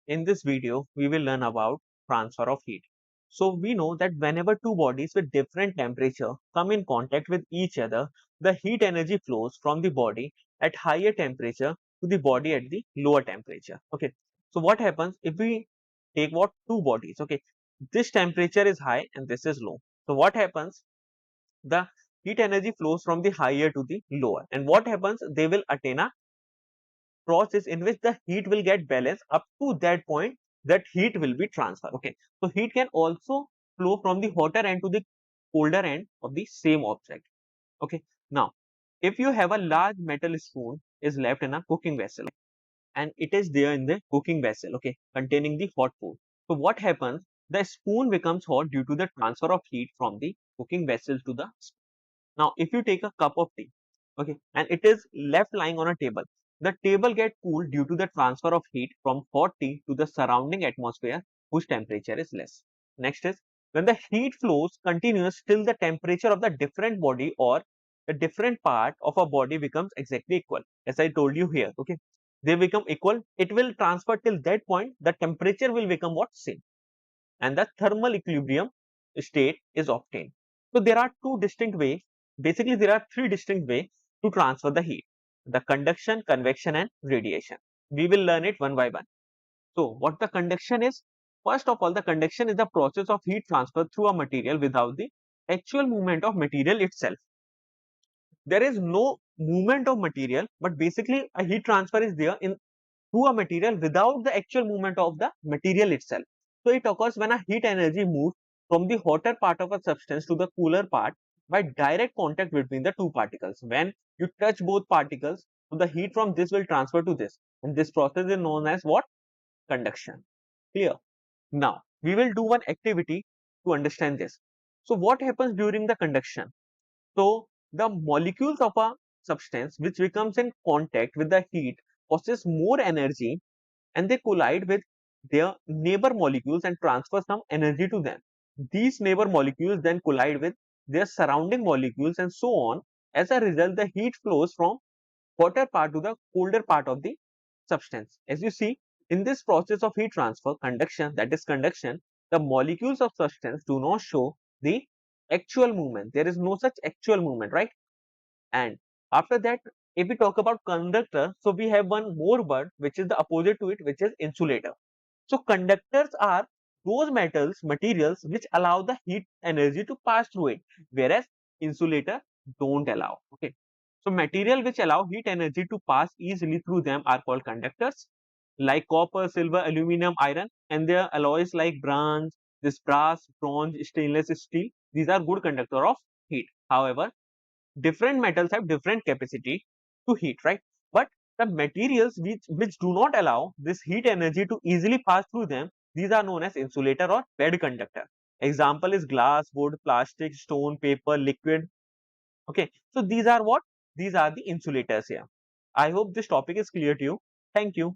In this video, we will learn about transfer of heat. So we know that whenever two bodies with different temperature come in contact with each other, the heat energy flows from the body at higher temperature to the body at the lower temperature. Okay. So what happens if we take what two bodies? Okay. This temperature is high and this is low. So what happens? The heat energy flows from the higher to the lower. And what happens? They will attain a process in which the heat will get balanced up to that point that heat will be transferred. Okay, so heat can also flow from the hotter end to the colder end of the same object. Okay, now if you have a large metal spoon is left in a cooking vessel and it is there in the cooking vessel, okay, containing the hot food. So what happens? The spoon becomes hot due to the transfer of heat from the cooking vessel to the spoon. Now, if you take a cup of tea, okay, and it is left lying on a table, the table gets cooled due to the transfer of heat from hot tea to the surrounding atmosphere whose temperature is less. Next is when the heat flows continuous till the temperature of the different body or the different part of a body becomes exactly equal. As I told you here, okay, they become equal. It will transfer till that point. The temperature will become what same and the thermal equilibrium state is obtained. So there are two distinct ways. Basically, there are three distinct ways to transfer the heat: the conduction, convection, and radiation. We will learn it one by one. So what the conduction is? First of all, the conduction is the process of heat transfer through a material without the actual movement of material itself. There is no movement of material, but basically a heat transfer is there in through a material without the actual movement of the material itself. So it occurs when a heat energy moves from the hotter part of a substance to the cooler part by direct contact between the two particles. When you touch both particles, so the heat from this will transfer to this. And this process is known as what? Conduction. Clear? Now, we will do one activity to understand this. So what happens during the conduction? So the molecules of a substance which becomes in contact with the heat possess more energy and they collide with their neighbor molecules and transfer some energy to them. These neighbor molecules then collide with their surrounding molecules and so on. As a result, the heat flows from hotter part to the colder part of the substance. As you see, in this process of heat transfer, conduction, that is conduction, the molecules of substance do not show the actual movement. There is no such actual movement, right? And after that, if we talk about conductor, so we have one more word which is the opposite to it, which is insulator. So conductors are those materials which allow the heat energy to pass through it, whereas insulator don't allow. Okay. So material which allow heat energy to pass easily through them are called conductors, like copper, silver, aluminum, iron, and their alloys like bronze, this brass, bronze, stainless steel. These are good conductor of heat. However, different metals have different capacity to heat, right? But the materials which do not allow this heat energy to easily pass through them, these are known as insulator or bad conductor. Example is glass, wood, plastic, stone, paper, liquid. Okay, so these are what? These are the insulators here. I hope this topic is clear to you. Thank you.